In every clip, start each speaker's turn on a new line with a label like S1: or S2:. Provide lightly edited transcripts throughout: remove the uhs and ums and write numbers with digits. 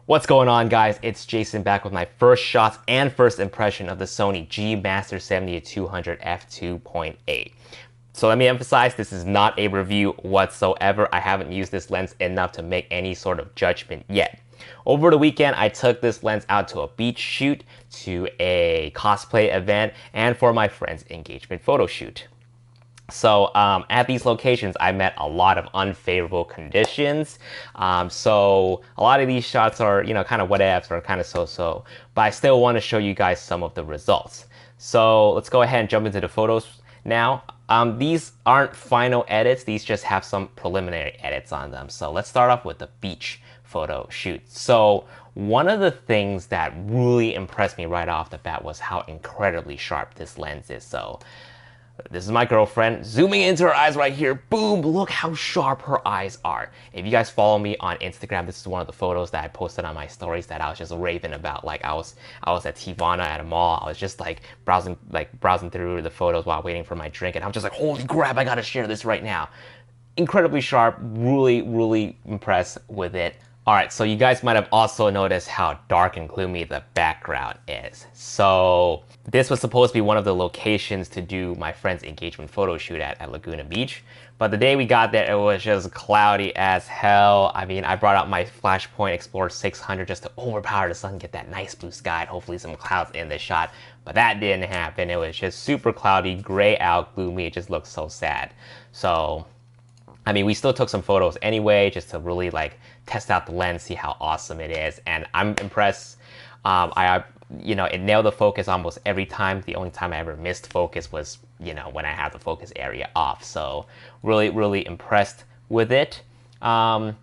S1: What's going on, guys? It's Jason back with my first shots and first impression of the Sony G Master 70-200 f2.8. So let me emphasize, this is not a review whatsoever. I haven't used this lens enough to make any sort of judgment yet. Over the weekend, I took this lens out to a beach shoot, to a cosplay event, and for my friend's engagement photo shoot. So at these locations, I met a lot of unfavorable conditions. So a lot of these shots are, kind of whatevs or kind of so-so, but I still want to show you guys some of the results. So let's go ahead and jump into the photos now. These aren't final edits. These just have some preliminary edits on them. So let's start off with the beach photo shoot. So one of the things that really impressed me right off the bat was how incredibly sharp this lens is. So this is my girlfriend, zooming into her eyes right here. Boom, look how sharp her eyes are. If you guys follow me on Instagram, this is one of the photos that I posted on my stories that I was just raving about. Like I was at Tivana at a mall. I was just browsing through the photos while waiting for my drink, and I'm just like, holy crap, I gotta share this right now. Incredibly sharp, really impressed with it. Alright, so you guys might have also noticed how dark and gloomy the background is. So this was supposed to be one of the locations to do my friend's engagement photo shoot at Laguna Beach. But the day we got there, it was just cloudy as hell. I mean, I brought out my Flashpoint Explorer 600 just to overpower the sun, get that nice blue sky, and hopefully some clouds in the shot. But that didn't happen. It was just super cloudy, gray out, gloomy. It just looked so sad. So I mean, we still took some photos anyway, just to really test out the lens, see how awesome it is. And I'm impressed. It nailed the focus almost every time. The only time I ever missed focus was, when I had the focus area off. So really impressed with it. We ended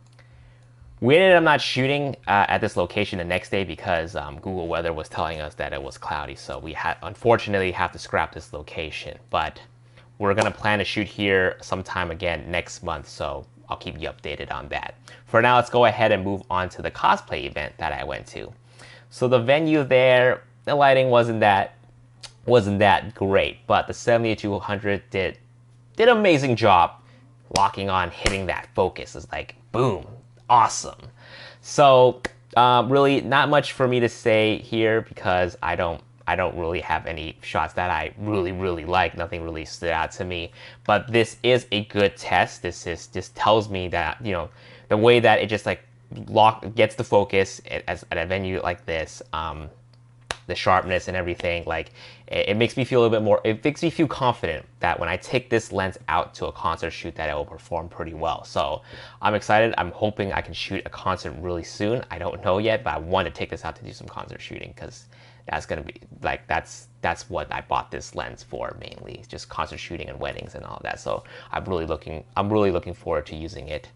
S1: up not shooting at this location the next day because Google Weather was telling us that it was cloudy. So we unfortunately have to scrap this location. But we're gonna plan to shoot here sometime again next month, so I'll keep you updated on that. For now, let's go ahead and move on to the cosplay event that I went to. So the venue there, the lighting wasn't that great, but the 70-200 did an amazing job locking on, hitting that focus. It's like boom, awesome. So really not much for me to say here because I don't really have any shots that I really like. Nothing really stood out to me. But this is a good test. This just tells me that, the way that it just gets the focus at a venue like this, the sharpness and everything, it makes me feel a little bit more, it makes me feel confident that when I take this lens out to a concert shoot that it will perform pretty well. So I'm excited. I'm hoping I can shoot a concert really soon. I don't know yet, but I want to take this out to do some concert shooting because that's gonna be that's what I bought this lens for mainly, just concert shooting and weddings and all of that. So I'm really looking forward to using it.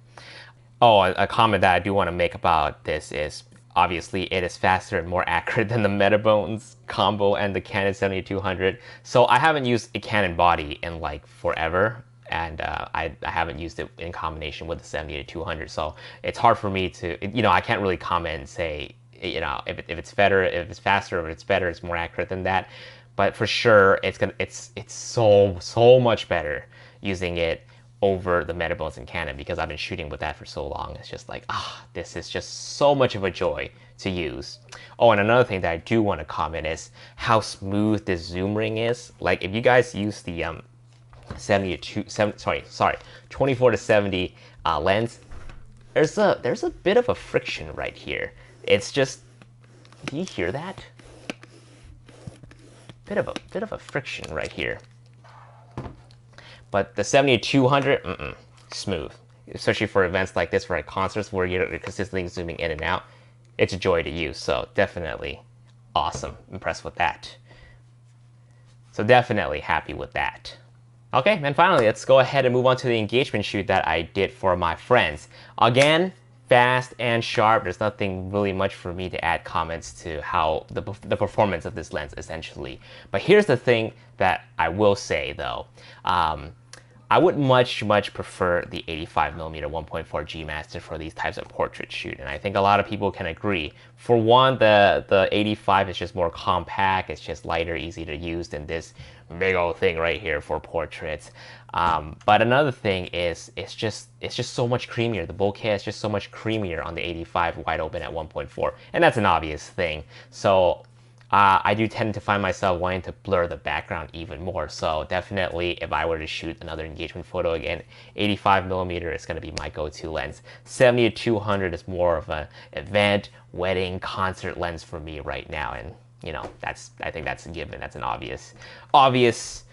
S1: Oh, a comment that I do want to make about this is obviously it is faster and more accurate than the Metabones combo and the Canon 70-200. So I haven't used a Canon body in forever, and I haven't used it in combination with the 70-200. So it's hard for me to, I can't really comment and say, if it's better, if it's faster, if it's better, it's more accurate than that. But for sure, it's so much better using it over the Metabones and Canon because I've been shooting with that for so long. It's just this is just so much of a joy to use. Oh, and another thing that I do want to comment is how smooth this zoom ring is. Like if you guys use the 24-70 lens, there's a bit of a friction right here. It's just, do you hear that? Bit of a friction right here. But the 70-200, smooth. Especially for events like this, for concerts where you're consistently zooming in and out. It's a joy to use, so definitely awesome. Impressed with that. So definitely happy with that. Okay, and finally, let's go ahead and move on to the engagement shoot that I did for my friends. Again, fast and sharp. There's nothing really much for me to add comments to how the performance of this lens essentially. But here's the thing that I will say though. I would much prefer the 85mm 1.4 G Master for these types of portrait shoot, and I think a lot of people can agree. For one, the 85 is just more compact, it's just lighter, easy to use than this big old thing right here for portraits. But another thing is it's just so much creamier. The bokeh is just so much creamier on the 85 wide open at 1.4, and that's an obvious thing. So I do tend to find myself wanting to blur the background even more. So definitely, if I were to shoot another engagement photo again, 85mm is going to be my go-to lens. 70-200 is more of an event, wedding, concert lens for me right now, and you know, I think that's a given. That's an obvious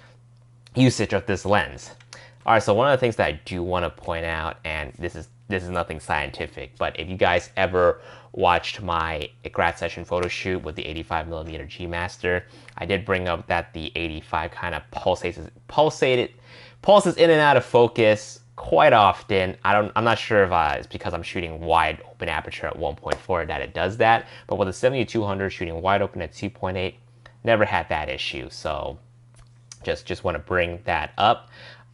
S1: usage of this lens. All right, so one of the things that I do want to point out, and this is nothing scientific, but if you guys ever watched my grad session photo shoot with the 85mm G Master, I did bring up that the 85 kind of pulses in and out of focus quite often. I'm not sure if it's because I'm shooting wide open aperture at 1.4 that it does that, but with the 70-200 shooting wide open at 2.8, never had that issue. So just want to bring that up.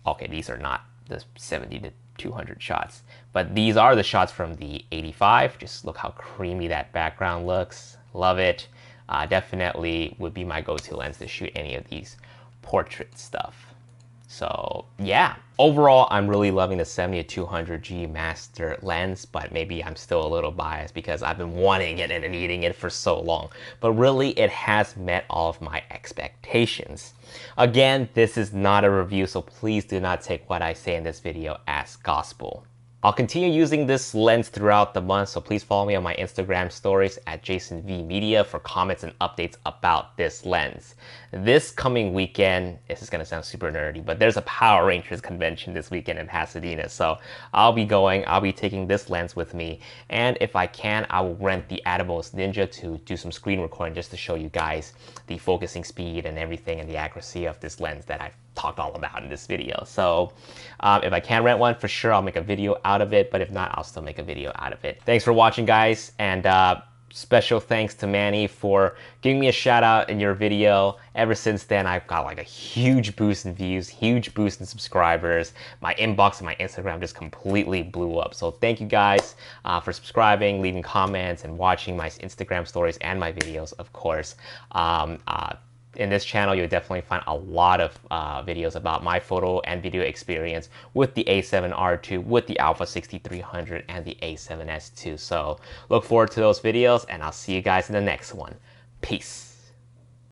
S1: Okay, these are not the 70-200 shots, but these are the shots from the 85. Just look how creamy that background looks. Love it. Definitely would be my go-to lens to shoot any of these portrait stuff. So yeah, overall, I'm really loving the 70-200 G Master lens, but maybe I'm still a little biased because I've been wanting it and needing it for so long. But really, it has met all of my expectations. Again, this is not a review, so please do not take what I say in this video as gospel. I'll continue using this lens throughout the month, so please follow me on my Instagram stories at JasonVMedia for comments and updates about this lens. This coming weekend, this is going to sound super nerdy, but there's a Power Rangers convention this weekend in Pasadena, so I'll be taking this lens with me, and if I can, I will rent the Atomos Ninja to do some screen recording just to show you guys the focusing speed and everything and the accuracy of this lens that I've talked all about in this video. So if I can rent one, for sure I'll make a video out of it, but if not, I'll still make a video out of it. Thanks for watching, guys, and special thanks to Manny for giving me a shout out in your video. Ever since then, I've got like a huge boost in views, huge boost in subscribers. My inbox and my Instagram just completely blew up. So thank you guys for subscribing, leaving comments, and watching my Instagram stories and my videos, of course. In this channel, you'll definitely find a lot of videos about my photo and video experience with the A7R II, with the Alpha 6300, and the A7S II. So look forward to those videos, and I'll see you guys in the next one. Peace.